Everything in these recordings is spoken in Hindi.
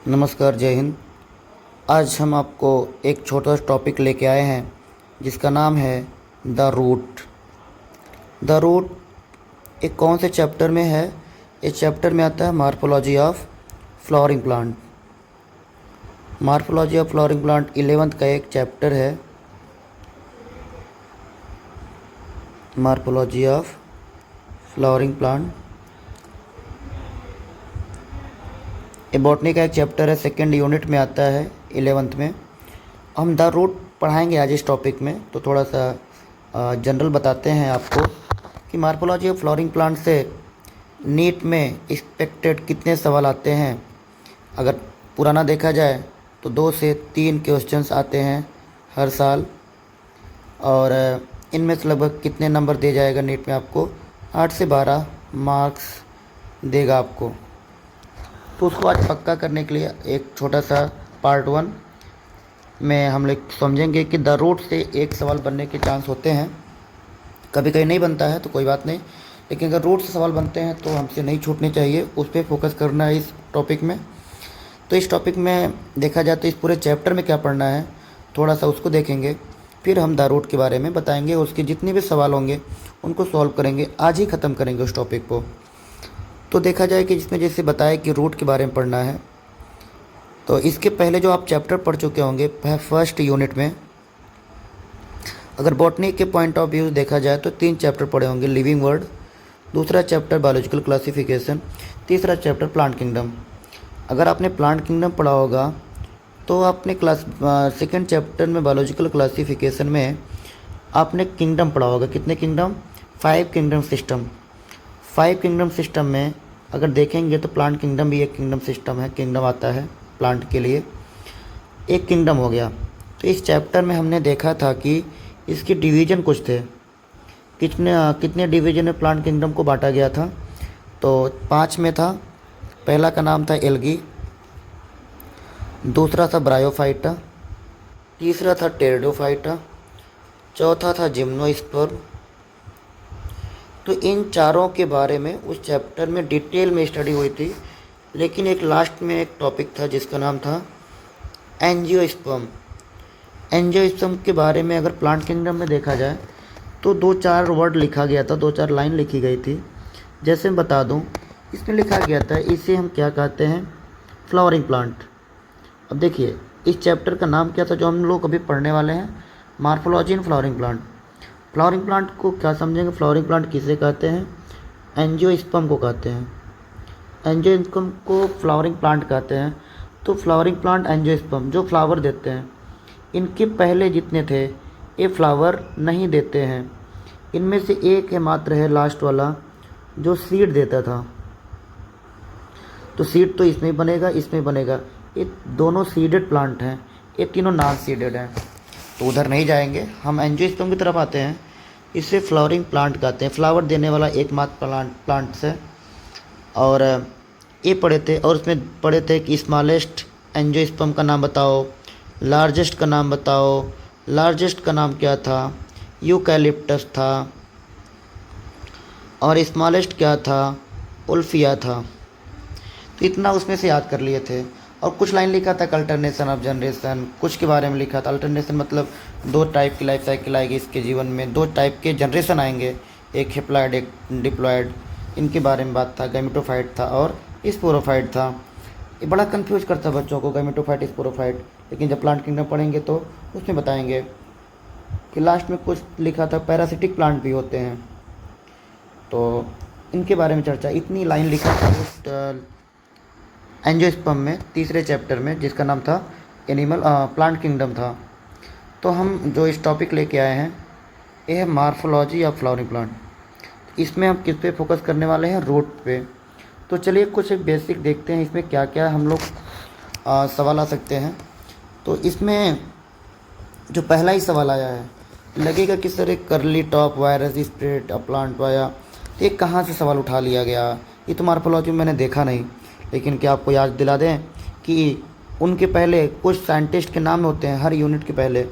नमस्कार, जय हिंद। आज हम आपको एक छोटा सा टॉपिक लेके आए हैं जिसका नाम है द रूट। द रूट एक कौन से चैप्टर में है? इस चैप्टर में आता है morphology of flowering plant. Morphology of flowering plant 11th का एक चैप्टर है। मार्फोलॉजी ऑफ फ्लावरिंग प्लांट ये बॉटनी का एक चैप्टर है, सेकेंड यूनिट में आता है 11th में। हम द रूट पढ़ाएंगे आज इस टॉपिक में। तो थोड़ा सा जनरल बताते हैं आपको कि मार्फोलॉजी ऑफ फ्लावरिंग प्लांट से नीट में एक्सपेक्टेड कितने सवाल आते हैं। अगर पुराना देखा जाए तो 2 से 3 क्वेश्चंस आते हैं हर साल, और इनमें से लगभग कितने नंबर दे जाएगा नीट में आपको? 8 से 12 मार्क्स देगा आपको। तो उसको आज पक्का करने के लिए एक छोटा सा पार्ट 1 में हम लोग समझेंगे कि द रूट से एक सवाल बनने के चांस होते हैं। कभी कभी नहीं बनता है तो कोई बात नहीं, लेकिन अगर रूट से सवाल बनते हैं तो हमसे नहीं छूटने चाहिए, उस पर फोकस करना है इस टॉपिक में। तो इस टॉपिक में देखा जाए तो इस पूरे चैप्टर में क्या पढ़ना है, थोड़ा सा उसको देखेंगे। फिर हम द रूट के बारे में बताएंगे, उसके जितने भी सवाल होंगे उनको सॉल्व करेंगे। आज ही ख़त्म करेंगे उस टॉपिक को। तो देखा जाए कि जिसमें जैसे बताया कि रूट के बारे में पढ़ना है, तो इसके पहले जो आप चैप्टर पढ़ चुके होंगे फर्स्ट यूनिट में, अगर बॉटनी के पॉइंट ऑफ व्यू देखा जाए तो 3 चैप्टर पढ़े होंगे। लिविंग वर्ल्ड, दूसरा चैप्टर बायोलॉजिकल क्लासिफिकेशन, तीसरा चैप्टर प्लांट किंगडम। अगर आपने प्लांट किंगडम पढ़ा होगा तो आपने सेकेंड चैप्टर में बायोलॉजिकल क्लासिफिकेशन में आपने किंगडम पढ़ा होगा। कितने kingdom? 5 kingdom system. 5 kingdom system में अगर देखेंगे तो प्लांट किंगडम भी एक किंगडम सिस्टम है, किंगडम आता है प्लांट के लिए, एक किंगडम हो गया। तो इस चैप्टर में हमने देखा था कि इसके डिवीज़न कुछ थे, कितने डिवीज़न में प्लांट किंगडम को बांटा गया था। तो 5 में था। पहला का नाम था एल्गी, दूसरा था ब्रायोफाइटा, तीसरा था टेरिडोफाइटा, चौथा था जिम्नोस्पर्म। तो इन चारों के बारे में उस चैप्टर में डिटेल में स्टडी हुई थी, लेकिन एक लास्ट में एक टॉपिक था जिसका नाम था एंजियोस्पर्म। एंजियोस्पर्म के बारे में अगर प्लांट किंगडम में देखा जाए तो 2-4 वर्ड लिखा गया था, 2-4 लाइन लिखी गई थी। जैसे मैं बता दूं, इसमें लिखा गया था इसे हम क्या कहते हैं? Flowering plant. अब देखिए इस चैप्टर का नाम क्या था जो हम लोग अभी पढ़ने वाले हैं? Morphology in flowering plant. Flowering plant को क्या समझेंगे? फ्लावरिंग प्लांट किसे कहते हैं? एंजियोस्पर्म को कहते हैं। एंजियोस्पर्म को फ्लावरिंग प्लांट कहते हैं। तो फ्लावरिंग प्लांट एंजियोस्पर्म जो फ्लावर देते हैं, इनके पहले जितने थे ये फ्लावर नहीं देते हैं। इनमें से एक है मात्र है लास्ट वाला जो सीड देता था। तो सीड तो इसमें बनेगा, इसमें बनेगा। ये दोनों सीडेड प्लांट हैं, ये तीनों नॉन सीडेड हैं। तो उधर नहीं जाएंगे, हम एंजियोस्पर्म की तरफ आते हैं। इसे फ्लावरिंग प्लांट कहते हैं, फ्लावर देने वाला एकमात्र प्लांट्स है। और ये पढ़े थे, और उसमें पढ़े थे कि स्मॉलेस्ट एंजियोस्पर्म का नाम बताओ, लार्जेस्ट का नाम बताओ। लार्जेस्ट का नाम क्या था? यूकैलिप्टस था। और स्मॉलेस्ट क्या था? उल्फिया था। तो इतना उसमें से याद कर लिए थे। और कुछ लाइन लिखा था अल्टरनेशन ऑफ जनरेशन, कुछ के बारे में लिखा था। अल्टरनेशन मतलब 2 टाइप की लाइफ साइकिल आएगी इसके जीवन में, 2 टाइप के जनरेशन आएंगे, एक हेप्लॉयड एक डिप्लॉयड। इनके बारे में बात था। गैमेटोफाइट था और स्पोरोफाइट था। ये बड़ा कंफ्यूज करता है बच्चों को, गैमेटोफाइट स्पोरोफाइट। लेकिन जब प्लांट किंगडम पढ़ेंगे तो उसमें बताएंगे कि लास्ट में कुछ लिखा था पैरासिटिक प्लांट भी होते हैं। तो इनके बारे में चर्चा, इतनी लाइन लिखा था उस एंजियोस्पर्म में, तीसरे चैप्टर में, जिसका नाम था प्लांट किंगडम था। तो हम जो इस टॉपिक लेके आए हैं ये है मार्फोलॉजी ऑफ फ्लावरिंग प्लांट। इसमें हम किस पे फोकस करने वाले हैं? रूट पे। तो चलिए कुछ बेसिक देखते हैं इसमें क्या क्या हम लोग सवाल आ सकते हैं। तो इसमें जो पहला ही सवाल आया है, लगेगा कि सर एक करली top virus spread a plant पाया, ये कहाँ से सवाल उठा लिया गया? ये तो मार्फोलॉजी में मैंने देखा नहीं। लेकिन क्या आपको याद दिला दें कि उनके पहले कुछ साइंटिस्ट के नाम होते हैं हर यूनिट के पहले।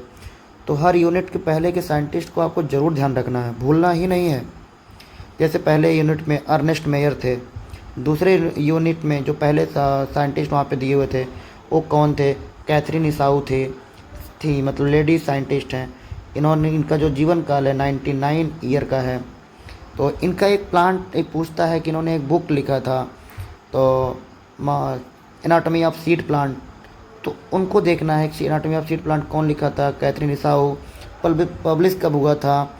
तो हर यूनिट के पहले के साइंटिस्ट को आपको ज़रूर ध्यान रखना है, भूलना ही नहीं है। जैसे पहले यूनिट में अर्नेस्ट मेयर थे, दूसरे यूनिट में जो पहले साइंटिस्ट वहाँ पे दिए हुए थे वो कौन थे? कैथरीन इसाऊ थी मतलब लेडी साइंटिस्ट हैं। इन्होंने इनका जो जीवन काल है 99 ईयर का है। तो इनका एक पूछता है कि इन्होंने एक बुक लिखा था तो एनाटॉमी ऑफ सीड प्लांट, तो उनको देखना है कि एनाटॉमी ऑफ सीड प्लांट कौन लिखा था, कैथरीन इसाऊ, पब्लिश कब हुआ था,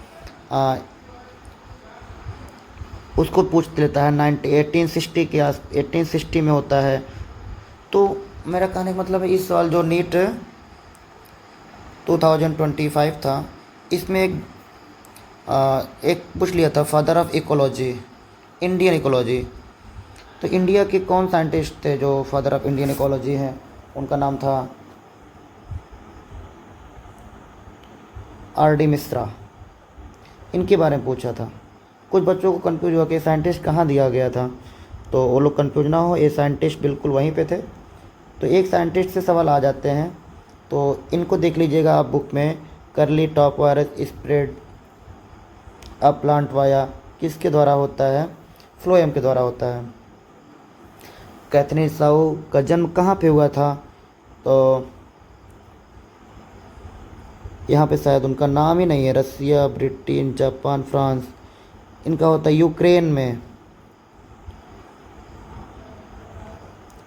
उसको पूछ लेता है। 1860 के 1860 में होता है। तो मेरा कहने का मतलब है इस साल जो नीट 2025 था इसमें एक पूछ लिया था father of ecology, Indian ecology. तो इंडिया के कौन साइंटिस्ट थे जो फादर ऑफ इंडियन इकोलॉजी हैं? उनका नाम था R.D. मिश्रा। इनके बारे में पूछा था। कुछ बच्चों को कंफ्यूज हुआ कि साइंटिस्ट कहाँ दिया गया था, तो वो लोग कंफ्यूज ना हो, ये साइंटिस्ट बिल्कुल वहीं पे थे। तो एक साइंटिस्ट से सवाल आ जाते हैं, तो इनको देख लीजिएगा आप बुक में। करली top virus spread a plant via किसके द्वारा होता है? फ्लोएम के द्वारा होता है। कैथरीन इसाऊ का जन्म कहाँ पे हुआ था? तो यहाँ पे शायद उनका नाम ही नहीं है, रसिया, ब्रिटेन, जापान, फ्रांस, इनका होता है यूक्रेन में।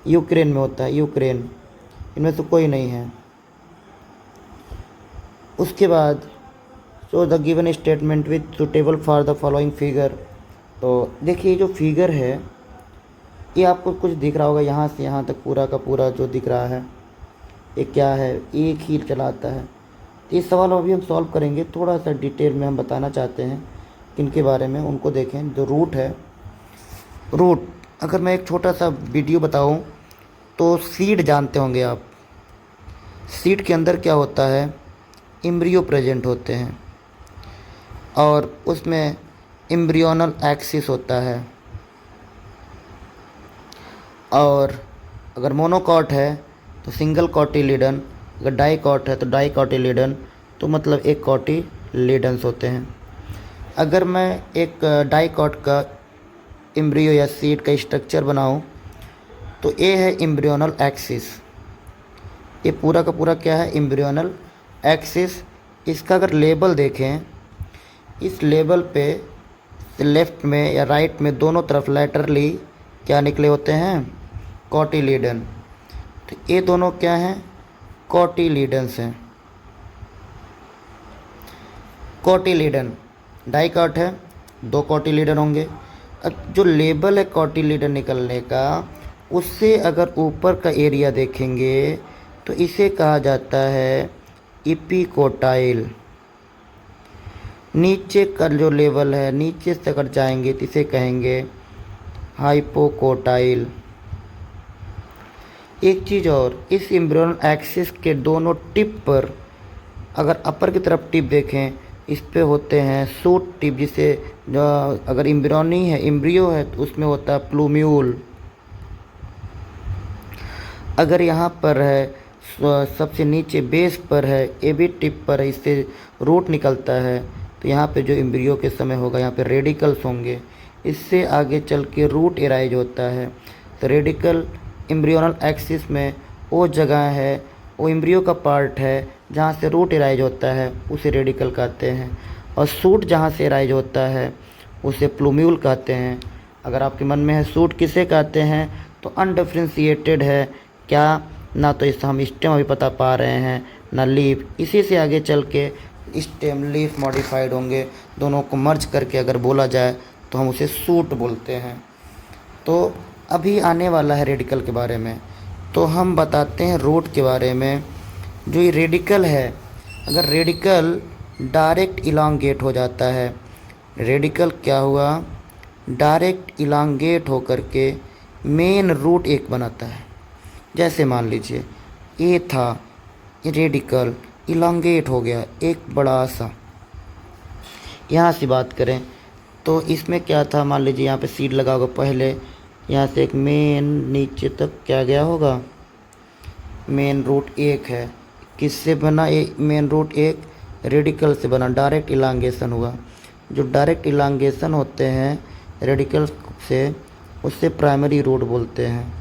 यूक्रेन में होता है, यूक्रेन। इनमें से कोई नहीं है। उसके बाद so the given statement with suitable for the following figure. तो देखिए जो फिगर है ये आपको कुछ दिख रहा होगा, यहाँ से यहाँ तक पूरा का पूरा जो दिख रहा है ये क्या है? एक ही चलाता है। तो ये सवाल अभी हम सॉल्व करेंगे, थोड़ा सा डिटेल में हम बताना चाहते हैं किनके बारे में, उनको देखें। जो रूट है, रूट अगर मैं एक छोटा सा वीडियो बताऊं तो सीड जानते होंगे आप। सीड के अंदर क्या होता है? एम्ब्रियो प्रेजेंट होते हैं और उसमें एम्ब्रियोनल एक्सिस होता है। और अगर मोनोकॉट है तो सिंगल कॉटिलीडन, अगर डाइकॉट है तो डाइकॉटिलीडन, तो मतलब एक कॉटिलीडन्स होते हैं। अगर मैं एक डाइकॉट का एम्ब्रियो या सीड का स्ट्रक्चर बनाऊं तो ये है एम्ब्रियोनल एक्सिस। ये पूरा का पूरा क्या है? Embryonal axis. इसका अगर लेबल देखें, इस लेबल पे लेफ़्ट में या राइट में दोनों तरफ लैटरली क्या निकले होते हैं? कॉटिलीडन। तो ये दोनों क्या हैं? कॉटिलीडन्स हैं। कॉटिलीडन, डाइकॉट है, दो कॉटिलीडन होंगे। अब जो लेबल है कॉटिलीडन निकलने का, उससे अगर ऊपर का एरिया देखेंगे तो इसे कहा जाता है इपिकोटाइल। नीचे का जो लेवल है, नीचे से अगर जाएंगे तो इसे कहेंगे हाइपोकोटाइल। एक चीज़ और, इस एम्ब्रियोनल एक्सिस के दोनों टिप पर अगर अपर की तरफ टिप देखें, इस पे होते हैं सूट टिप, जिसे अगर एम्ब्रियोनी है, एम्ब्रियो है तो उसमें होता है प्लूम्यूल। अगर यहाँ पर है सबसे नीचे बेस पर है, ए बी टिप पर है, इससे रूट निकलता है, तो यहाँ पे जो एम्ब्रियो के समय होगा यहाँ पे रेडिकल्स होंगे। इससे आगे चल के रूट एराइज होता है। तो रेडिकल एम्ब्रियोनल एक्सिस में वो जगह है, वो एम्ब्रियो का पार्ट है जहाँ से रूट एराइज होता है, उसे रेडिकल कहते हैं। और सूट जहाँ से एराइज होता है उसे प्लूम्यूल कहते हैं। अगर आपके मन में है सूट किसे कहते हैं, तो अनडिफरेंशिएटेड है क्या, ना तो इससे हम स्टेम अभी बता पा रहे हैं ना लीफ। इसी से आगे चल के स्टेम लीफ मॉडिफाइड होंगे, दोनों को मर्ज करके अगर बोला जाए तो हम उसे सूट बोलते हैं। तो अभी आने वाला है रेडिकल के बारे में, तो हम बताते हैं रूट के बारे में। जो ये रेडिकल है, अगर रेडिकल डायरेक्ट इलांगेट हो जाता है, रेडिकल क्या हुआ? डायरेक्ट इलांगेट होकर के मेन रूट एक बनाता है। जैसे मान लीजिए ये था, ये रेडिकल इलांगेट हो गया एक बड़ा सा। यहाँ से बात करें तो इसमें क्या था, मान लीजिए यहाँ पे सीड लगा होगा, पहले यहाँ से एक मेन नीचे तक क्या गया होगा? मेन रूट एक है। किससे बना ये मेन रूट? एक रेडिकल से बना, डायरेक्ट इलांगेशन हुआ। जो डायरेक्ट इलांगेशन होते हैं रेडिकल से, उससे प्राइमरी रूट बोलते हैं।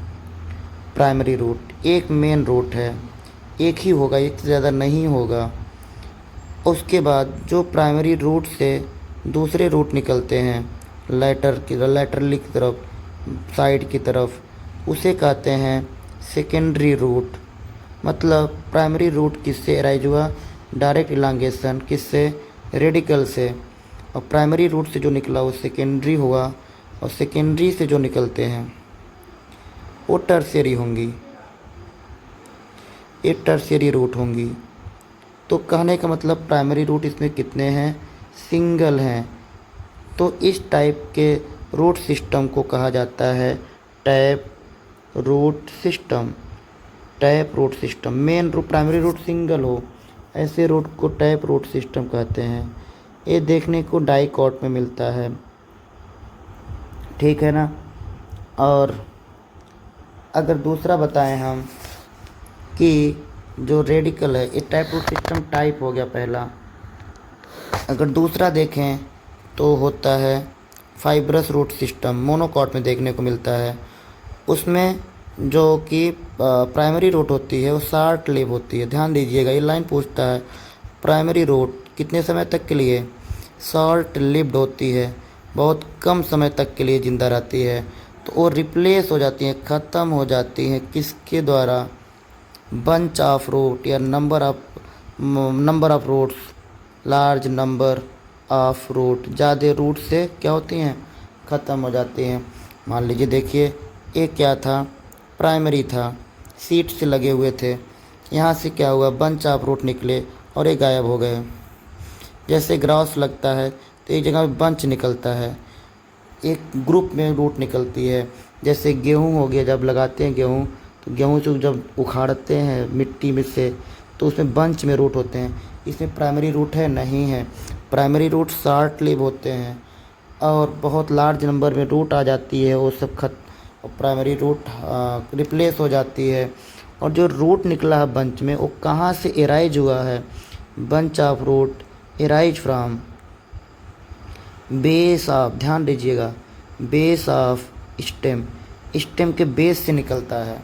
प्राइमरी रूट एक मेन रूट है, एक ही होगा, एक से ज़्यादा नहीं होगा। उसके बाद जो प्राइमरी रूट से दूसरे रूट निकलते हैं लैटरली की तरफ, साइड की तरफ, उसे कहते हैं सेकेंडरी रूट। मतलब प्राइमरी रूट किससे अराइज हुआ? डायरेक्ट इलांगेशन किससे? रेडिकल से। और प्राइमरी रूट से जो निकला वो सेकेंडरी हुआ, और सेकेंडरी से जो निकलते हैं वो टर्शियरी होंगी, ये टर्शियरी रूट होंगी। तो कहने का मतलब प्राइमरी रूट इसमें कितने हैं? सिंगल हैं। तो इस टाइप के रूट सिस्टम को कहा जाता है tap root system. Tap root system, main root primary root single हो, ऐसे रूट को टैप रूट सिस्टम कहते हैं। ये देखने को डाइकॉट में मिलता है, ठीक है ना। और अगर दूसरा बताएं हम कि जो रेडिकल है, ये टैप रूट सिस्टम टाइप हो गया पहला। अगर दूसरा देखें तो होता है फाइब्रस रूट सिस्टम, मोनोकॉट में देखने को मिलता है। उसमें जो कि प्राइमरी रूट होती है वो शॉर्ट लिव होती है। ध्यान दीजिएगा, ये लाइन पूछता है प्राइमरी रूट कितने समय तक के लिए? शॉर्ट लिव्ड होती है, बहुत कम समय तक के लिए ज़िंदा रहती है। तो वो रिप्लेस हो जाती हैं, ख़त्म हो जाती हैं किसके द्वारा? बंच ऑफ रूट या number of roots, large number of root, ज़्यादा रूट से क्या होती हैं? ख़त्म हो जाती हैं। मान लीजिए देखिए, एक क्या था? प्राइमरी था, सीट से लगे हुए थे, यहाँ से क्या हुआ? बंच ऑफ रूट निकले और ये गायब हो गए। जैसे ग्रास लगता है तो एक जगह बंच निकलता है, एक ग्रुप में रूट निकलती है। जैसे गेहूँ हो गया, जब लगाते हैं गेहूँ तो गेहूँ से जब उखाड़ते हैं मिट्टी में से तो उसमें बंच में रूट होते हैं। इसमें प्राइमरी रूट है? नहीं है। प्राइमरी रूट शॉर्ट लिव होते हैं और बहुत लार्ज नंबर में रूट आ जाती है, वो सब प्राइमरी रूट रिप्लेस हो जाती है। और जो रूट निकला है बंच में, वो कहाँ से एराइज हुआ है? Bunch of root arise from base of, ध्यान दीजिएगा, बेस ऑफ स्टेम, स्टेम के बेस से निकलता है।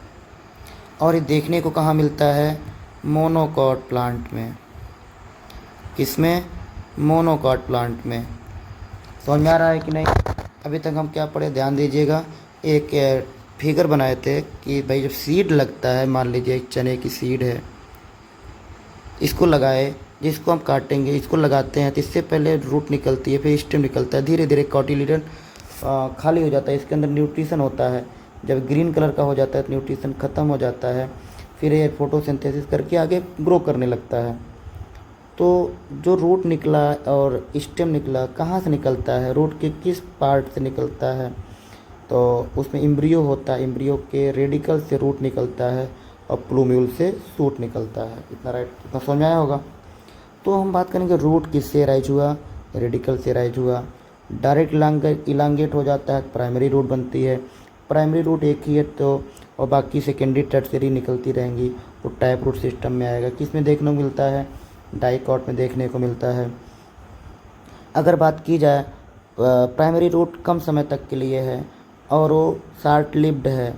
और ये देखने को कहाँ मिलता है? मोनोकॉट प्लांट में। किसमें? मोनोकॉट प्लांट में। समझ में आ रहा है कि नहीं? अभी तक हम क्या पढ़े, ध्यान दीजिएगा। एक फिगर बनाए थे कि भाई जब सीड लगता है, मान लीजिए एक चने की सीड है, इसको लगाए, जिसको हम काटेंगे, इसको लगाते हैं तो इससे पहले रूट निकलती है, फिर स्टेम निकलता है, धीरे धीरे कॉटिलीडन खाली हो जाता है, इसके अंदर न्यूट्रिशन होता है। जब ग्रीन कलर का हो जाता है तो न्यूट्रिशन ख़त्म हो जाता है, फिर ये फोटोसिंथेसिस करके आगे ग्रो करने लगता है। तो जो रूट निकला और स्टेम निकला, कहाँ से निकलता है? रूट के किस पार्ट से निकलता है? तो उसमें एम्ब्रियो होता है, एम्ब्रियो के रेडिकल से रूट निकलता है और प्लूम्यूल से सूट निकलता है। इतना राइट, इतना समझ में आया होगा। तो हम बात करेंगे रूट किससे राइज हुआ? रेडिकल से राइज हुआ। डायरेक्ट इलांगेट हो जाता है, प्राइमरी रूट बनती है। प्राइमरी रूट एक ही है तो, और बाकी सेकेंडरी टर्शियरी निकलती रहेंगी, तो टैप रूट सिस्टम में आएगा। किस में देखने को मिलता है? डाइकॉट में देखने को मिलता है। अगर बात की जाए, प्राइमरी रूट कम समय तक के लिए है और वो शॉर्ट लिव्ड है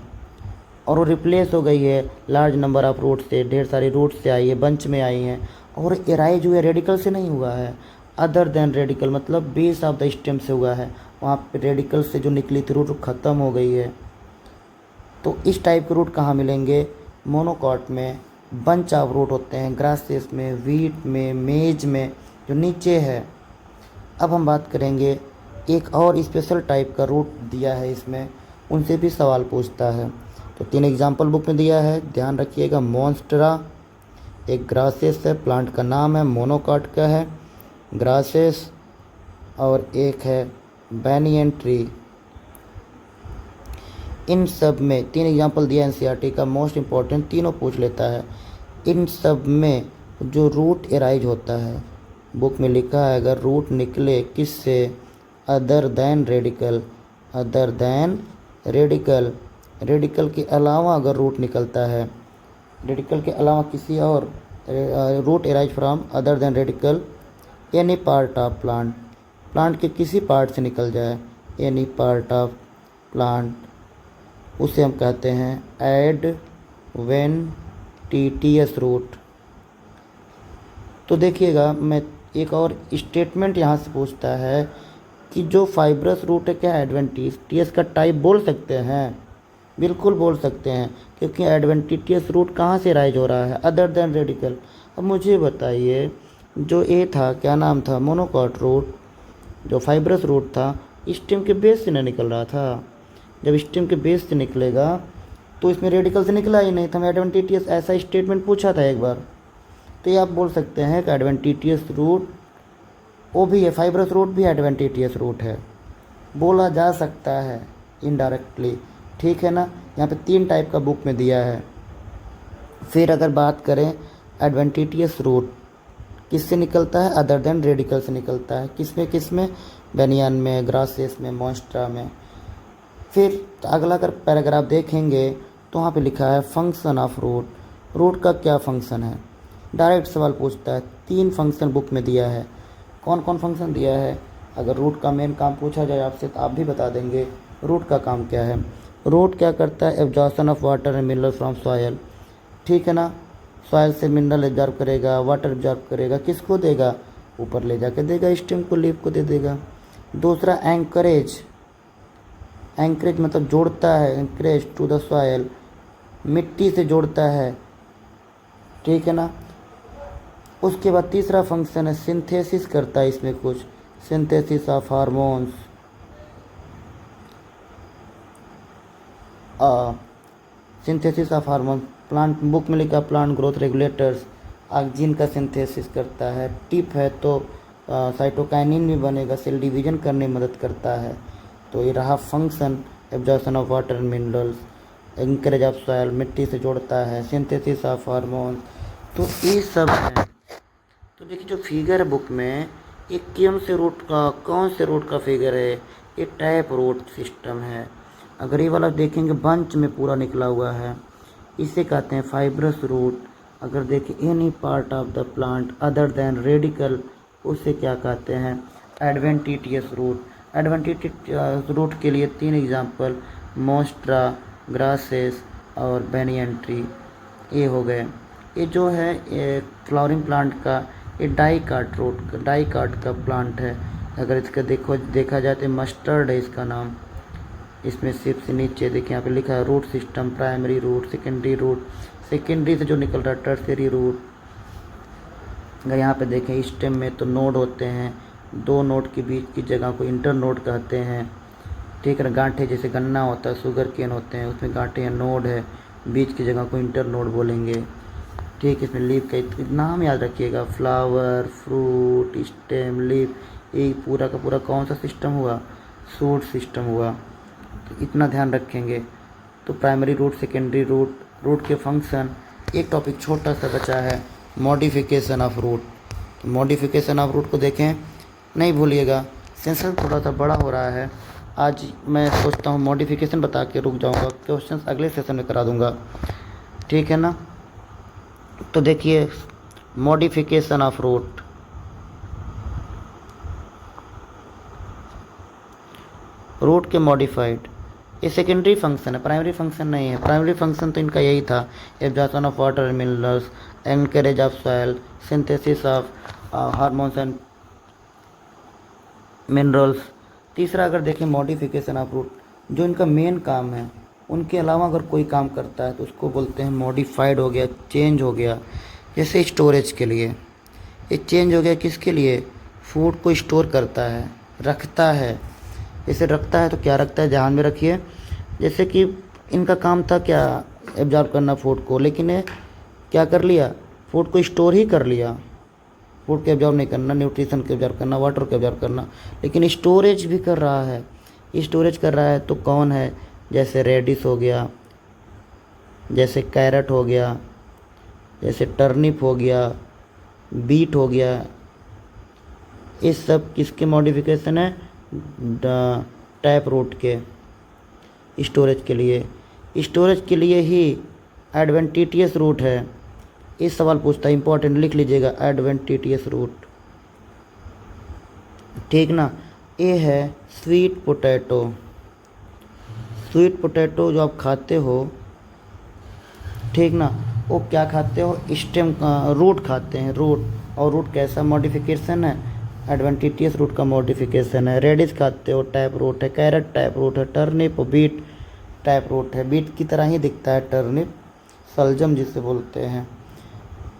और वो रिप्लेस हो गई है लार्ज नंबर ऑफ रूट से, ढेर सारी रूट से आई है, बंच में आई हैं, और एराइज हुए रेडिकल से नहीं हुआ है। अदर देन रेडिकल मतलब बेस ऑफ द स्टेम से हुआ है, वहाँ पे रेडिकल से जो निकली थी रूट ख़त्म हो गई है। तो इस टाइप के रूट कहाँ मिलेंगे? मोनोकॉट में। बंच ऑफ रूट होते हैं ग्रासेस में, वीट में, मेज में, जो नीचे है। अब हम बात करेंगे, एक और स्पेशल टाइप का रूट दिया है इसमें, उनसे भी सवाल पूछता है। तो 3 एग्जाम्पल बुक में दिया है, ध्यान रखिएगा। मॉन्स्टरा एक ग्रासेस है, प्लांट का नाम है, मोनोकॉट का है, ग्रासेस, और एक है बैनियन ट्री। इन सब में 3 एग्जाम्पल दिया एनसीईआरटी का, मोस्ट इम्पॉर्टेंट, तीनों पूछ लेता है। इन सब में जो रूट एराइज होता है, बुक में लिखा है अगर रूट निकले किससे? Other than radical, other than radical, radical के अलावा अगर रूट निकलता है, रेडिकल के अलावा किसी और, root arise from other than radical any part of plant, plant के किसी पार्ट से निकल जाए, एनी पार्ट ऑफ प्लांट उसे हम कहते हैं एडवेंटिटियस रूट। तो देखिएगा, मैं एक और स्टेटमेंट यहाँ से पूछता है कि जो फाइब्रस रूट है क्या एडवेंटिटियस का टाइप बोल सकते हैं? बिल्कुल बोल सकते हैं, क्योंकि एडवेंटिटियस रूट कहाँ से राइज हो रहा है अदर देन रेडिकल। अब मुझे बताइए, जो ए था क्या नाम था, मोनोकॉट रूट, जो फाइब्रस रूट था स्टेम के बेस से न निकल रहा था। जब स्टेम के बेस से निकलेगा तो इसमें रेडिकल से निकला ही नहीं था। मैं एडवेंटिटियस ऐसा स्टेटमेंट पूछा था एक बार, तो ये आप बोल सकते हैं कि एडवेंटिटियस रूट वो भी है, फाइब्रस रूट भी एडवेंटिटियस रूट है, बोला जा सकता है इनडायरेक्टली। ठीक है ना, यहाँ पे 3 टाइप का बुक में दिया है। फिर अगर बात करें एडवेंटिटियस रूट किससे निकलता है अदर देन रेडिकल से निकलता है, किसमें बेनियन में, ग्रासेस में, मोस्ट्रा में। फिर अगला अगर पैराग्राफ देखेंगे तो वहाँ पे लिखा है फंक्शन ऑफ रूट, रूट का क्या फंक्शन है। डायरेक्ट सवाल पूछता है, 3 फंक्शन बुक में दिया है। कौन कौन फंक्शन दिया है? अगर रूट का मेन काम पूछा जाए आपसे तो आप भी बता देंगे रूट का काम क्या है। रूट क्या करता है? Absorption of water and mineral from soil. ठीक है ना, सॉयल से मिनरल एब्जॉर्ब करेगा, वाटर एब्जॉर्ब करेगा, किसको देगा? ऊपर ले जाके देगा, स्टेम को, लीफ को दे देगा। दूसरा एंकरेज, एंकरेज मतलब जोड़ता है, एंकरेज टू द सॉयल, मिट्टी से जोड़ता है। ठीक है ना। उसके बाद तीसरा फंक्शन है सिंथेसिस करता है, इसमें कुछ synthesis of hormones, synthesis of hormone. Plant book में लिखा प्लांट ग्रोथ रेगुलेटर्स, ऑक्सिन का सिंथेसिस करता है। टिप है तो साइटोकाइनिन भी बनेगा, सेल डिवीजन करने में मदद करता है। तो ये रहा function, absorption of water and minerals, anchorage of soil, मिट्टी से जोड़ता है, सिंथेसिस ऑफ हार्मोन। तो ये सब है। तो देखिए जो फिगर है बुक में, ये कौन से रूट का फिगर है? ये टैप रूट सिस्टम है। अगर ये वाला देखेंगे बंच में पूरा निकला हुआ है, इसे कहते हैं फाइब्रस रूट। अगर देखें any part of the plant other than radical, उसे क्या कहते हैं? Adventitious root. एडवेंटिटियस रूट के लिए 3 एग्जाम्पल, मोस्ट्रा, ग्रासेस और बेनियन ट्री, ये हो गए। ये जो है ये फ्लावरिंग प्लांट का ये डाइकाट का प्लांट है। अगर इसका देखा जाए तो मस्टर्ड है इसका नाम। इसमें सिर्फ से नीचे देखिए यहाँ पे लिखा है root system, primary root, secondary root, secondary से जो निकल रहा है टर्सरी रूट। अगर यहाँ पे देखें स्टेम में तो नोड होते हैं, 2 नोड के बीच की जगह को इंटर नोड कहते हैं। ठीक है ना, गांठे जैसे गन्ना होता है, शुगर केन होते हैं, उसमें गांठे हैं, नोड है, बीच की जगह को इंटर नोड बोलेंगे। ठीक है, इसमें लीफ का नाम याद रखिएगा, फ्लावर, फ्रूट, स्टेम, लीफ, ये पूरा का पूरा कौन सा सिस्टम हुआ? शूट सिस्टम हुआ। तो इतना ध्यान रखेंगे। तो primary root, secondary root, root के फंक्शन। एक टॉपिक छोटा सा बचा है, मॉडिफिकेशन ऑफ रूट। तो मॉडिफिकेशन ऑफ रूट को देखें, नहीं भूलिएगा। सेशन थोड़ा सा बड़ा हो रहा है, आज मैं सोचता हूँ मॉडिफिकेशन बता के रुक जाऊँगा, क्वेश्चन अगले सेशन में करा दूँगा। ठीक है ना। तो देखिए मॉडिफिकेशन ऑफ रूट, रूट के मॉडिफाइड, ये सेकेंडरी फंक्शन है, प्राइमरी फंक्शन नहीं है। प्राइमरी फंक्शन तो इनका यही था, absorption of water and minerals, encourage of soil, synthesis of hormones and minerals. तीसरा अगर देखें मॉडिफिकेशन ऑफ रूट, जो इनका मेन काम है, उनके अलावा अगर कोई काम करता है तो उसको बोलते हैं मॉडिफाइड हो गया, चेंज हो गया। जैसे स्टोरेज के लिए ये चेंज हो गया, किसके लिए? फूड को स्टोर करता है, रखता है। जैसे रखता है तो क्या रखता है, ध्यान में रखिए। जैसे कि इनका काम था क्या, एब्जॉर्ब करना फूड को, लेकिन ये क्या कर लिया, फूड को स्टोर ही कर लिया। फूड को एब्जॉर्ब नहीं करना, न्यूट्रिशन को एब्जॉर्ब करना, वाटर को एब्जॉर्ब करना, लेकिन स्टोरेज भी कर रहा है। स्टोरेज कर रहा है तो कौन है? जैसे रेडिश हो गया, जैसे कैरेट हो गया, जैसे टर्निप हो गया, बीट हो गया। ये सब किसके मॉडिफिकेशन है? टैप रूट के, स्टोरेज के लिए। स्टोरेज के लिए ही एडवेंटिटियस रूट है। इस सवाल पूछता है, इंपॉर्टेंट, लिख लीजिएगा एडवेंटिटियस रूट। ठीक ना। ये है स्वीट पोटैटो, स्वीट पोटैटो जो आप खाते हो, ठीक ना, वो क्या खाते हो, स्टेम रूट खाते हैं, रूट। और रूट कैसा मॉडिफिकेशन है, एडवेंटिटियस रूट का मॉडिफिकेशन है। रेडिश खाते हो, टैप रूट है। कैरेट टैप रूट है। टर्निप बीट टैप रूट है, बीट की तरह ही दिखता है टर्निप, सलजम जिसे बोलते हैं।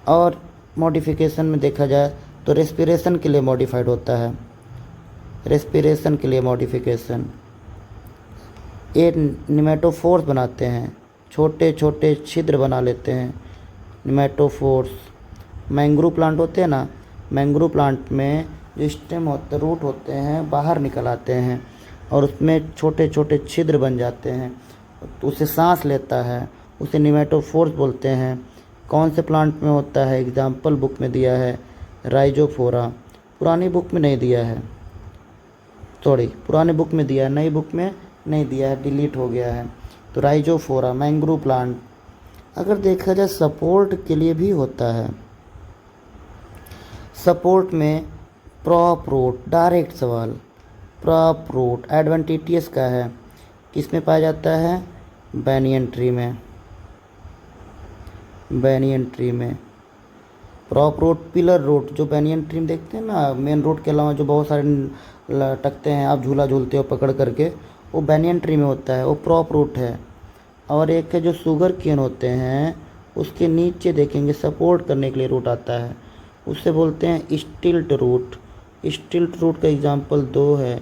और मॉडिफिकेशन में देखा जाए तो रेस्पिरेशन के लिए मॉडिफाइड होता है, रेस्पिरेशन के लिए मॉडिफिकेशन। ये निमेटोफोर्स बनाते हैं, छोटे छोटे छिद्र बना लेते हैं निमेटोफोर्स। मैंग्रोव प्लांट होते हैं ना, मैंग्रोव प्लांट में जो स्टेम होते, रूट होते हैं, बाहर निकल आते हैं और उसमें छोटे छोटे छिद्र बन जाते हैं, तो उसे सांस लेता है, उसे निमेटोफोर्स बोलते हैं। कौन से प्लांट में होता है, एग्जाम्पल बुक में दिया है राइजोफोरा, पुरानी बुक में नहीं दिया है, सॉरी पुरानी बुक में दिया है, नई बुक में नहीं दिया है, डिलीट हो गया है। तो राइजोफोरा मैंग्रोव प्लांट। अगर देखा जाए सपोर्ट के लिए भी होता है, सपोर्ट में प्रॉप रूट, डायरेक्ट सवाल, प्रॉप रूट एडवेंटिटियस का है, किसमें पाया जाता है, बैनियन ट्री में, बैनियन ट्री में। प्रॉप रूट, पिलर रूट जो बैनियन ट्री में देखते हैं ना, मेन रूट के अलावा जो बहुत सारे लटकते हैं, आप झूला झूलते हो पकड़ करके, वो बैनियन ट्री में होता है, वो प्रॉप रूट है। और एक है जो शुगर केन होते हैं, उसके नीचे देखेंगे सपोर्ट करने के लिए रूट आता है, उससे बोलते हैं स्टिल्ट रूट। स्टिल्ट रूट का एग्जांपल दो है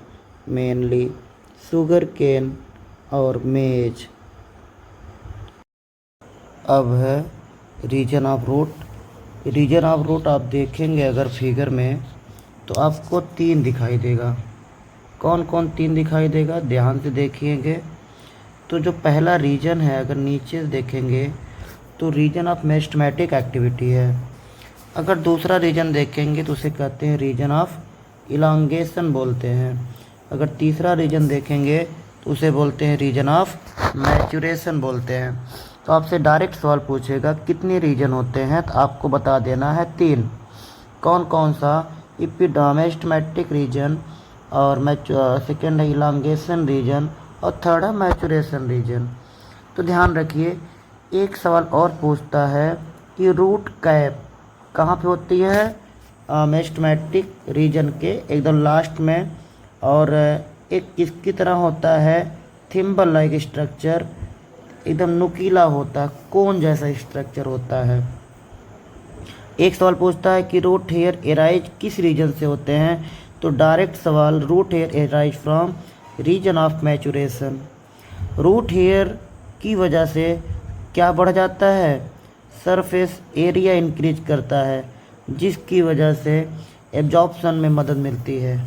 मेनली, शुगर केन और मेज। अब है region of root. Region of root आप देखेंगे अगर फिगर में तो आपको 3 दिखाई देगा। कौन कौन 3 दिखाई देगा, ध्यान से देखिएंगे। तो जो पहला रीजन है, अगर नीचे से देखेंगे तो रीजन ऑफ मेरिस्टेमेटिक एक्टिविटी है। अगर दूसरा रीजन देखेंगे तो उसे कहते हैं रीजन ऑफ इलांगेशन बोलते हैं। अगर तीसरा रीजन देखेंगे तो उसे बोलते हैं रीजन ऑफ मैचुरेशन बोलते हैं। तो आपसे डायरेक्ट सवाल पूछेगा कितने रीजन होते हैं, तो आपको बता देना है 3। कौन कौन सा, मेरिस्टेमेटिक रीजन, और सेकेंड है इलांगेशन रीजन, और थर्ड है मैचुरेशन रीजन। तो ध्यान रखिए, एक सवाल और पूछता है कि रूट कैप कहाँ पे होती है, मेरिस्टेमेटिक रीजन के एकदम लास्ट में, और एक किसकी तरह होता है, थिम्बल लाइक स्ट्रक्चर, एकदम नुकीला होता है, कोन जैसा स्ट्रक्चर होता है। एक सवाल पूछता है कि रूट हेयर एराइज किस रीजन से होते हैं, तो डायरेक्ट सवाल, root hair arise from region of maturation. Root hair की वजह से क्या बढ़ जाता है, सरफेस एरिया इंक्रीज करता है, जिसकी वजह से एब्जॉर्प्शन में मदद मिलती है।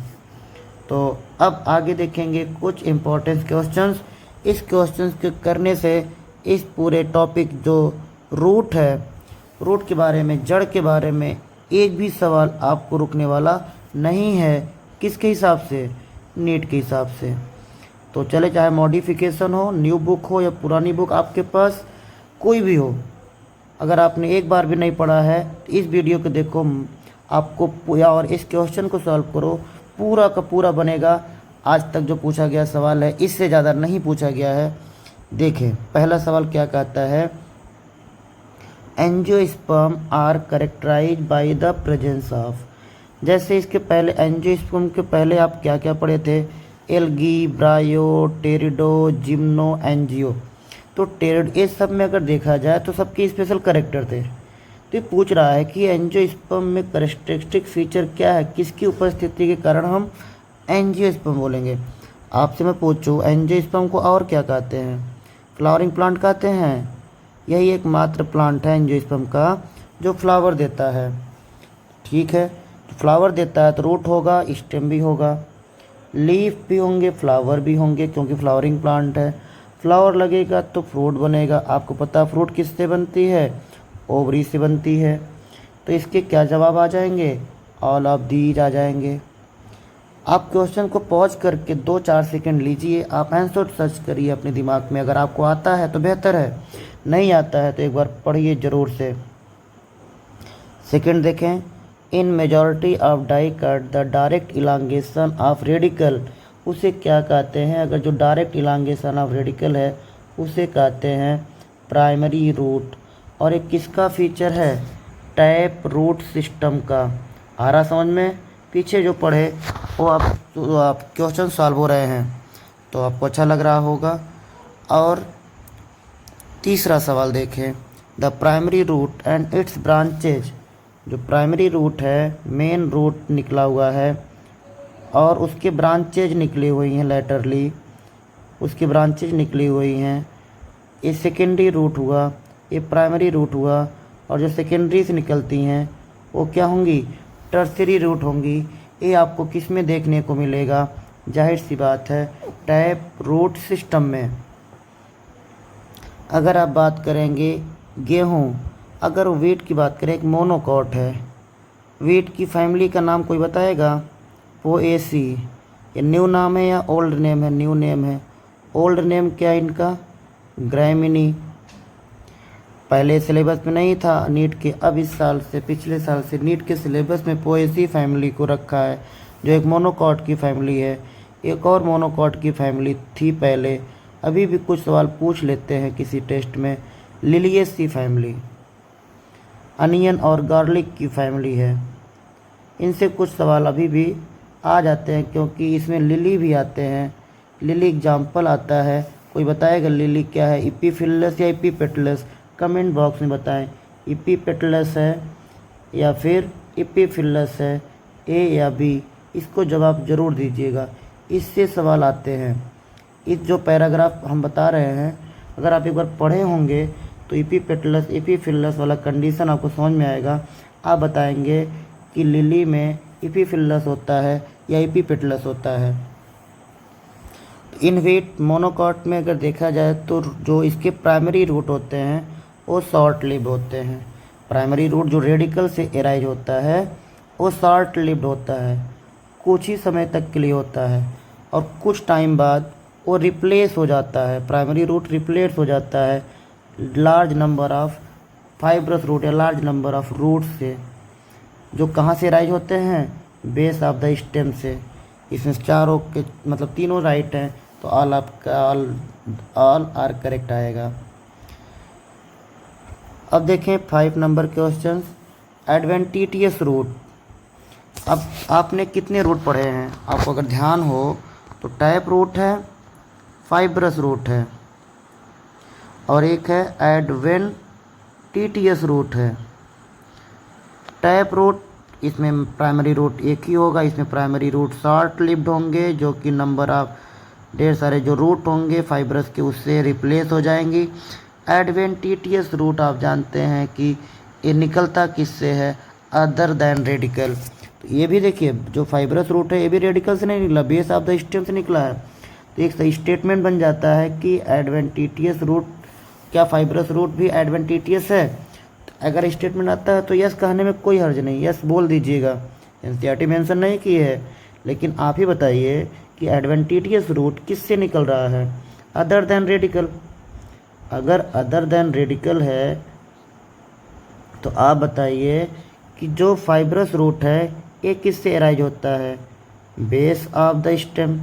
तो अब आगे देखेंगे कुछ इम्पोर्टेंट क्वेश्चंस। इस क्वेश्चंस के करने से इस पूरे टॉपिक जो रूट है, रूट के बारे में, जड़ के बारे में एक भी सवाल आपको रुकने वाला नहीं है। किसके हिसाब से, नीट के हिसाब से। तो चले, चाहे मॉडिफिकेशन हो, न्यू बुक हो या पुरानी बुक आपके पास कोई भी हो, अगर आपने एक बार भी नहीं पढ़ा है तो इस वीडियो को देखो आपको, या और इस क्वेश्चन को सॉल्व करो, पूरा का पूरा बनेगा। आज तक जो पूछा गया सवाल है इससे ज़्यादा नहीं पूछा गया है। देखें पहला सवाल क्या कहता है, angiosperm are characterize by the presence of. जैसे इसके पहले एंजियोस्पर्म के पहले आप क्या क्या पढ़े थे, एल्गी, ब्रायो, टेरिडो, जिम्नो, एंजियो। तो टेरिड, ये सब में अगर देखा जाए तो सबके स्पेशल कैरेक्टर थे। तो ये पूछ रहा है कि एंजियोस्पर्म में कैरेक्टरिस्टिक फीचर क्या है, किसकी उपस्थिति के कारण हम एंजियोस्पर्म बोलेंगे। आपसे मैं पूछूं एंजियोस्पर्म को और क्या कहते हैं, फ्लावरिंग प्लांट कहते हैं। यही एकमात्र प्लांट है एंजियोस्पर्म का जो फ्लावर देता है। ठीक है, तो फ्लावर देता है तो रूट होगा, स्टेम भी होगा, लीफ भी होंगे, फ्लावर भी होंगे, क्योंकि फ्लावरिंग प्लांट है। फ्लावर लगेगा तो फ्रूट बनेगा। आपको पता है फ्रूट किससे बनती है, ओवरी से बनती है। तो इसके क्या जवाब आ जाएंगे, ऑल ऑफ दीज आ जाएंगे। आप क्वेश्चन को पॉज करके 2-4 सेकंड लीजिए, आप आंसर सर्च करिए अपने दिमाग में। अगर आपको आता है तो बेहतर है, नहीं आता है तो एक बार पढ़िए ज़रूर से। सेकंड देखें, इन मेजॉरिटी ऑफ डाइकट the direct elongation of radical उसे क्या कहते हैं? अगर जो डायरेक्ट इलांगेशन ऑफ रेडिकल है उसे कहते हैं प्राइमरी रूट। और एक किसका फीचर है? टैप रूट सिस्टम का। आ रहा समझ में? पीछे जो पढ़े वो आप क्वेश्चन सॉल्व हो रहे हैं तो आपको अच्छा लग रहा होगा। और तीसरा सवाल देखें, the primary root and its branches. जो प्राइमरी रूट है, मेन रूट निकला हुआ है और उसके ब्रांचेज निकली हुई हैं लेटरली, उसकी ब्रांचेज निकली हुई हैं। ये सेकेंडरी रूट हुआ, ये प्राइमरी रूट हुआ, और जो सेकेंडरी से निकलती हैं वो क्या होंगी? टर्सरी रूट होंगी। ये आपको किस में देखने को मिलेगा? जाहिर सी बात है, टैप रूट सिस्टम में। अगर आप बात करेंगे गेहूँ, अगर वीट की बात करें, एक मोनोकॉट है। वीट की फैमिली का नाम कोई बताएगा? पोएसी। ये न्यू नाम है या ओल्ड नेम है? न्यू नेम है। ओल्ड नेम क्या है इनका? ग्रैमिनी। पहले सिलेबस में नहीं था नीट के, अब इस साल से, पिछले साल से नीट के सिलेबस में पोएसी फैमिली को रखा है, जो एक मोनोकॉट की फैमिली है। एक और मोनोकॉट की फैमिली थी पहले, अभी भी कुछ सवाल पूछ लेते हैं किसी टेस्ट में। लिलिएसी फैमिली, अनियन और गार्लिक की फैमिली है। इनसे कुछ सवाल अभी भी आ जाते हैं क्योंकि इसमें लिली भी आते हैं। लिली एग्जाम्पल आता है, कोई बताएगा लिली क्या है? इपीफिलस या इपीपेटलस? कमेंट बॉक्स में बताएं, इपीपेटलस है या फिर इपीफिलस है, ए या बी? इसको जवाब ज़रूर दीजिएगा। इससे सवाल आते हैं। इस जो पैराग्राफ हम बता रहे हैं, अगर आप एक बार पढ़े होंगे तो इपीपेटलस इपीफिलस वाला कंडीशन आपको समझ में आएगा। आप बताएंगे कि लिली में इपीफिलस होता है या इपीपेटलस होता है। इन वीट मोनोकॉट में अगर देखा जाए तो जो इसके प्राइमरी रूट होते हैं वो शॉर्ट लिव्ड होते हैं। प्राइमरी रूट जो रेडिकल से एराइज होता है वो शॉर्ट लिव्ड होता है, कुछ ही समय तक के लिए होता है और कुछ टाइम बाद वो रिप्लेस हो जाता है। प्राइमरी रूट रिप्लेस हो जाता है large number of fibrous root या लार्ज नंबर ऑफ रूट्स से, जो कहाँ से राइज होते हैं? बेस ऑफ द स्टेम से। इसमें चारों के मतलब तीनों राइट हैं तो ऑल आर करेक्ट आएगा। अब देखें 5 नंबर क्वेश्चन, एडवेंटिटियस रूट। अब आपने कितने रूट पढ़े हैं? आपको अगर ध्यान हो तो टैप रूट है, फाइब्रस रूट है और एक है एडवेंटिटियस रूट है। टैप रूट, इसमें प्राइमरी रूट एक ही होगा, इसमें प्राइमरी रूट शॉर्ट लिव्ड होंगे जो कि नंबर ऑफ ढेर सारे जो रूट होंगे फाइब्रस के उससे रिप्लेस हो जाएंगी। एडवेंटिटियस रूट आप जानते हैं कि ये निकलता किससे है? Other than radical. तो ये भी देखिए, जो फाइब्रस रूट है ये भी रेडिकल से नहीं निकला, बेस ऑफ द स्टेम से निकला है। तो एक सही स्टेटमेंट बन जाता है कि एडवेंटिटियस रूट, क्या फाइब्रस रूट भी एडवेंटिटियस है? अगर स्टेटमेंट आता है तो यस कहने में कोई हर्ज नहीं, यस बोल दीजिएगा। एनसीईआरटी मेंशन नहीं की है, लेकिन आप ही बताइए कि एडवेंटिटियस रूट किससे निकल रहा है? Other than radical. अगर अदर दैन रेडिकल है तो आप बताइए कि जो फाइब्रस रूट है ये किससे एराइज होता है? Base of the stem.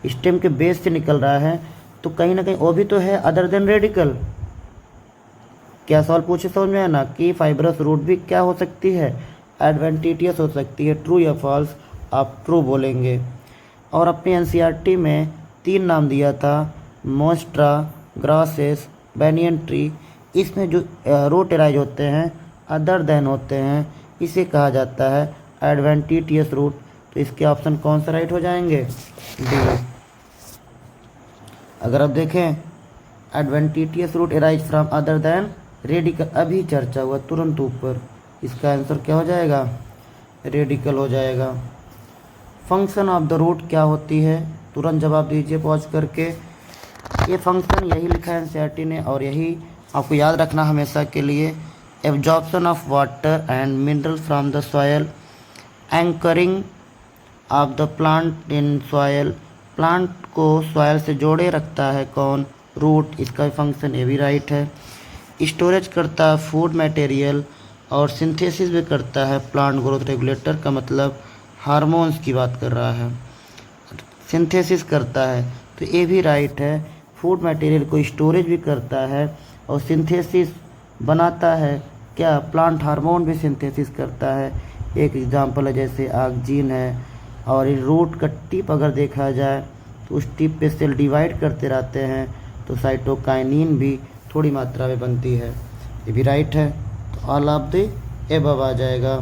Stem के बेस से निकल रहा है तो कहीं ना कहीं वो भी तो है अदर देन रेडिकल। क्या सवाल पूछे समझ में आया ना कि फाइब्रस रूट भी क्या हो सकती है? एडवेंटिटियस हो सकती है। ट्रू या फॉल्स? आप ट्रू बोलेंगे। और अपने एनसीईआरटी में 3 नाम दिया था, मोस्ट्रा, ग्रासेस, बैनियन ट्री। इसमें जो रूट एराइज होते हैं अदर देन होते हैं, इसे कहा जाता है एडवेंटिटियस रूट। तो इसके ऑप्शन कौन सा राइट हो जाएंगे? डी। अगर आप देखें adventitious root arise from other than radical, अभी चर्चा हुआ तुरंत ऊपर, इसका आंसर क्या हो जाएगा? रेडिकल हो जाएगा। फंक्शन ऑफ द रूट क्या होती है? तुरंत जवाब दीजिए पॉज करके। ये फंक्शन यही लिखा है एनसीईआरटी ने और यही आपको याद रखना हमेशा के लिए। Absorption of water and mineral from the soil, anchoring of the plant in soil. Plant को सॉयल से जोड़े रखता है कौन? रूट। इसका फंक्शन ये भी राइट है। स्टोरेज करता है फूड मटेरियल और सिंथेसिस भी करता है प्लांट ग्रोथ रेगुलेटर, का मतलब हार्मोन्स की बात कर रहा है। सिंथेसिस करता है, तो ये भी राइट है। फूड मटेरियल को स्टोरेज भी करता है और सिंथेसिस बनाता है। क्या प्लांट हार्मोन भी सिंथेसिस करता है। एक एग्जांपल है जैसे ऑक्सीजन है। और ये रूट का टिप अगर देखा जाए तो उस टिप पे सेल डिवाइड करते रहते हैं, तो साइटोकाइनिन भी थोड़ी मात्रा में बनती है। ये भी राइट है, तो ऑल ऑफ द एबव आ जाएगा।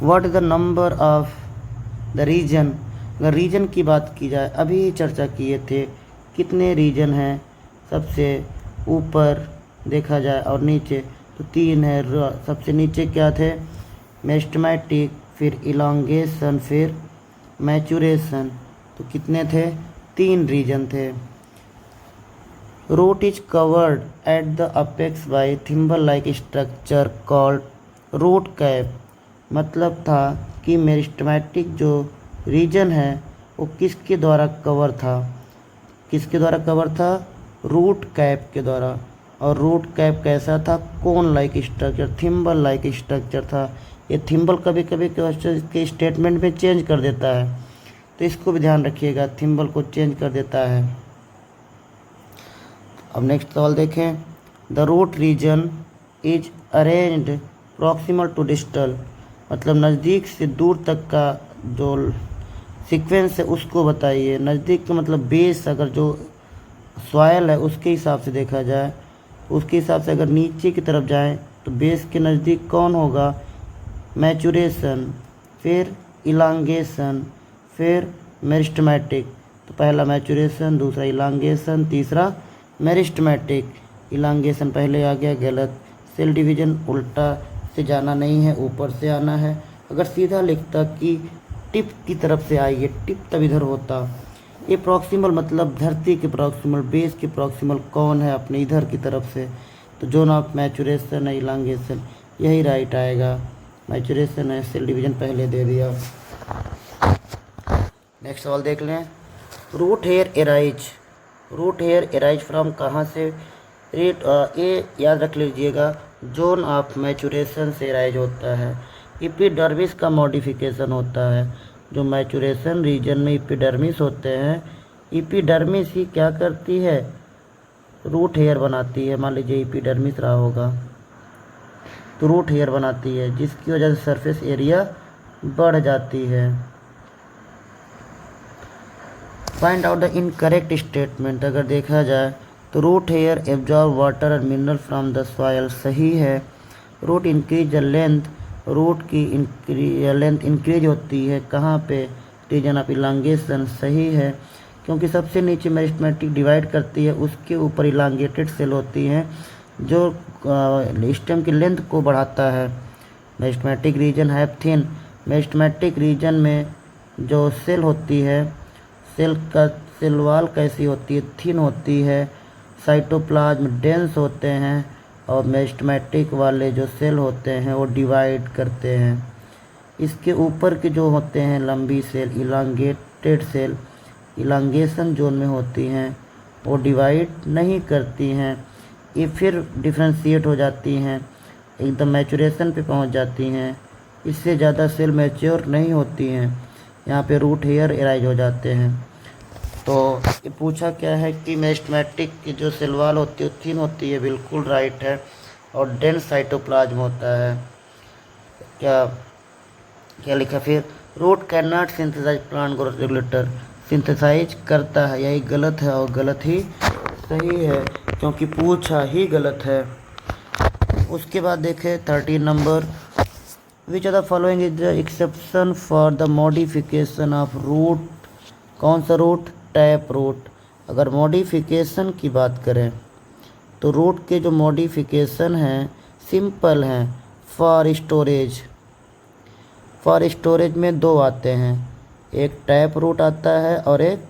What is the number of the region. अगर रीजन की बात की जाए, अभी चर्चा किए थे कितने रीजन हैं, सबसे ऊपर देखा जाए और नीचे तो 3 है। सबसे नीचे क्या थे, मेरिस्टेमेटिक, फिर इलांगेशन, फिर मैचुरेशन। तो कितने थे, 3 रीजन थे। Root is covered at the apex by thimble like structure called root cap. मतलब था कि मेरिस्टेमेटिक जो रीजन है वो किसके द्वारा कवर था, किसके द्वारा कवर था, रूट कैप के द्वारा। और रूट कैप कैसा था, cone like structure, thimble like structure था। ये थिम्बल कभी कभी क्वेश्चन के स्टेटमेंट में चेंज कर देता है, तो इसको भी ध्यान रखिएगा, थिम्बल को चेंज कर देता है। अब नेक्स्ट सवाल देखें। The root region is arranged proximal to distal. मतलब नज़दीक से दूर तक का जो सीक्वेंस है उसको बताइए। नज़दीक का मतलब बेस, अगर जो सॉयल है उसके हिसाब से देखा जाए, उसके हिसाब से अगर नीचे की तरफ जाएं तो बेस के नज़दीक कौन होगा, मैचुरेशन, फिर इलांगेशन, फिर मेरिस्टेमेटिक। तो पहला मैचुरेशन, दूसरा इलांगेशन, तीसरा मेरिस्टेमेटिक। इलांगेशन पहले आ गया, गलत। सेल डिवीजन उल्टा से जाना नहीं है, ऊपर से आना है। अगर सीधा लिखता कि टिप की तरफ से आइए, टिप तब इधर होता। ये प्रॉक्सिमल मतलब धरती के प्रॉक्सिमल, बेस के प्रॉक्सिमल कौन है, अपने इधर की तरफ से। तो जोन ऑफ मैचुरेशन है इलांगेशन, यही राइट आएगा। मैचुरेशन है, सेल डिवीजन पहले दे दिया। नेक्स्ट सवाल देख लें। Root hair arise. Root hair arise from कहाँ से, ये याद रख लीजिएगा, जोन ऑफ मैचुरेशन से एराइज होता है। एपिडर्मिस का मॉडिफिकेशन होता है। जो मैचुरेशन रीजन में एपिडर्मिस होते हैं, एपिडर्मिस ही क्या करती है, रूट हेयर बनाती है। मान लीजिए एपिडर्मिस रहा होगा तो रूट हेयर बनाती है, जिसकी वजह से सरफेस एरिया बढ़ जाती है। Find out the incorrect statement. अगर देखा जाए तो रूट हेयर एब्जॉर्ब वाटर और मिनरल फ्रॉम द सॉयल, सही है। Root increase the length, root की लेंथ इंक्रीज होती है कहाँ पे, रीजन ऑफ इलांगेशन, सही है। क्योंकि सबसे नीचे मेरिस्टेमेटिक डिवाइड करती है, उसके ऊपर इलांगेटेड सेल होती हैं जो स्टेम की लेंथ को बढ़ाता है। मेरिस्टेमेटिक रीजन है थिन। मेरिस्टेमेटिक रीजन में जो सेल होती है, सेल का सेल वाल कैसी होती है, थिन होती है। साइटोप्लाज्म डेंस होते हैं और मेरिस्टेमेटिक वाले जो सेल होते हैं वो डिवाइड करते हैं। इसके ऊपर के जो होते हैं लंबी cell, elongated cell, elongation zone में होती हैं, वो डिवाइड नहीं करती हैं। ये फिर डिफ्रेंशिएट हो जाती हैं, एकदम मैचुरेशन पे पहुंच जाती हैं। इससे ज़्यादा सेल मैच्योर नहीं होती हैं, यहाँ पे रूट हेयर एराइज हो जाते हैं। तो ये पूछा क्या है कि मेरिस्टेमेटिक की जो सेल वाल होती है थिन होती है, बिल्कुल राइट है। और डेंस साइटोप्लाज्म होता है। क्या क्या लिखा फिर, root can not synthesize plant growth regulator, synthesize करता है, यही गलत है और गलत ही सही है क्योंकि पूछा ही गलत है। उसके बाद देखें 13 number, which are the following is the exception for the modification of root. कौन सा रूट, टैप रूट। अगर मॉडिफिकेशन की बात करें तो रूट के जो मॉडिफिकेशन हैं सिंपल हैं। फॉर स्टोरेज, फॉर स्टोरेज में 2 आते हैं, एक टैप रूट आता है और एक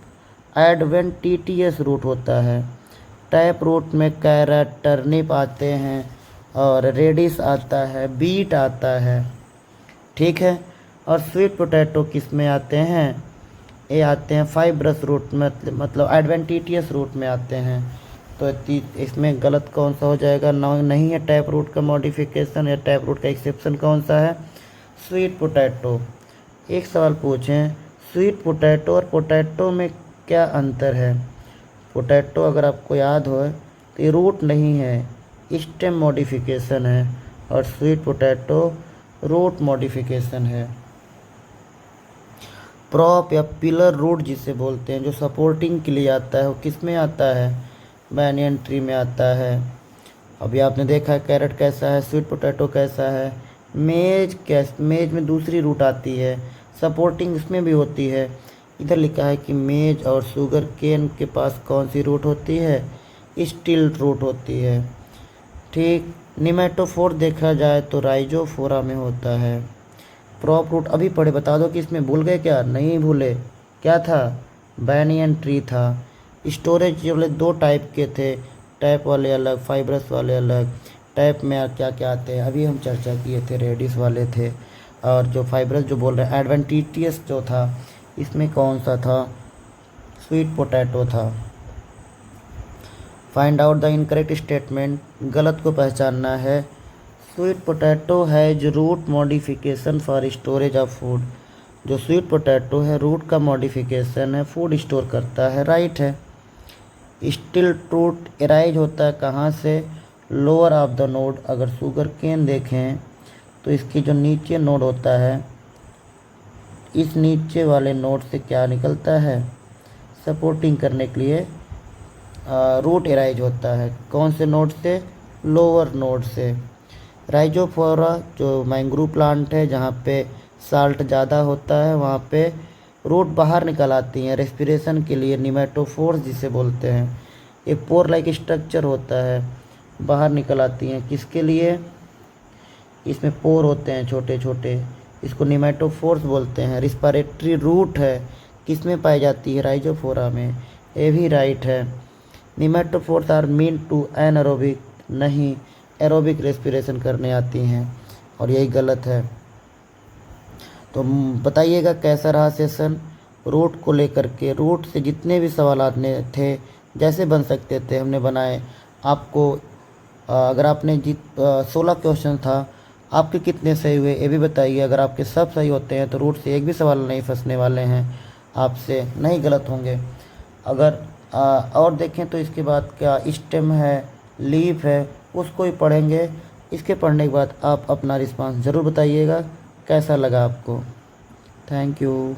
एडवेंटिटियस रूट होता है। टैप रूट में कैरेट, टर्निप आते हैं और रेडिस आता है, बीट आता है, ठीक है। और स्वीट पोटैटो किस में आते हैं, ये आते हैं फाइब्रस रूट में, मतलब एडवेंटिटियस रूट में आते हैं। तो इसमें गलत कौन सा हो जाएगा, नहीं है टैप रूट का मॉडिफिकेशन, या टैप रूट का एक्सेप्शन कौन सा है, स्वीट पोटैटो। एक सवाल पूछें, स्वीट पोटैटो और पोटैटो में क्या अंतर है? पोटैटो अगर आपको याद हो तो ये रूट नहीं है, स्टेम मॉडिफिकेशन है, और स्वीट पोटैटो रूट मॉडिफिकेशन है। प्रॉप या पिलर रूट जिसे बोलते हैं, जो सपोर्टिंग के लिए आता है, वो किस में आता है? बैनियन ट्री में आता है। अभी आपने देखा है कैरेट कैसा है, स्वीट पोटैटो कैसा है। मेज में दूसरी रूट आती है, सपोर्टिंग इसमें भी होती है। इधर लिखा है कि मेज और शुगर केन के पास कौन सी रूट होती है? स्टील रूट होती है। ठीक। निमेटोफोर देखा जाए तो राइजोफोरा में होता है। प्रॉप रूट अभी पढ़े, बता दो कि इसमें भूल गए क्या? नहीं भूले। क्या था? बैनियन ट्री था। स्टोरेज वाले दो टाइप के थे, टैप वाले अलग, फाइब्रस वाले अलग। टैप में क्या क्या आते हैं अभी हम चर्चा किए थे, रेडिस वाले थे। और जो फाइब्रस जो बोल रहे हैं, एडवेंटिटियस जो था, इसमें कौन सा था? स्वीट पोटैटो था। Find out the incorrect statement, गलत को पहचानना है। Sweet potato has root modification for storage of food. जो स्वीट पोटैटो है रूट का मॉडिफिकेशन है, फूड स्टोर करता है, राइट है। स्टिल रूट एराइज होता है कहाँ से? Lower of the node. अगर शुगर केन देखें तो इसकी जो नीचे नोड होता है, इस नीचे वाले नोड से क्या निकलता है? सपोर्टिंग करने के लिए रूट एराइज होता है। कौन से नोड से? लोअर नोड से। राइजोफोरा जो मैंग्रोव प्लांट है, जहाँ पे साल्ट ज़्यादा होता है, वहाँ पे रूट बाहर निकल आती हैं रेस्पिरेशन के लिए, निमेटोफोर्स जिसे बोलते हैं। एक पोर लाइक स्ट्रक्चर होता है, बाहर निकल आती हैं। किसके लिए? इसमें पोर होते हैं छोटे छोटे, इसको निमेटोफोर्स बोलते हैं। रिस्पिरेटरी रूट है, किस में पाई जाती है? राइजोफोरा में। ये भी राइट है। Pneumatophores are mean to anaerobic, नहीं, एरोबिक रेस्पिरेशन करने आती हैं, और यही गलत है। तो बताइएगा कैसा रहा सेशन रूट को लेकर के। रूट से जितने भी सवाल आने थे, जैसे बन सकते थे, हमने बनाए। आपको अगर आपने 16 क्वेश्चन था, आपके कितने सही हुए ये भी बताइए। अगर आपके सब सही होते हैं तो रूट से एक भी सवाल नहीं फंसने वाले हैं आपसे, नहीं गलत होंगे। अगर और देखें तो इसके बाद क्या स्टेम है, लीफ है, उसको ही पढ़ेंगे। इसके पढ़ने के बाद आप अपना रिस्पांस ज़रूर बताइएगा कैसा लगा आपको। Thank you.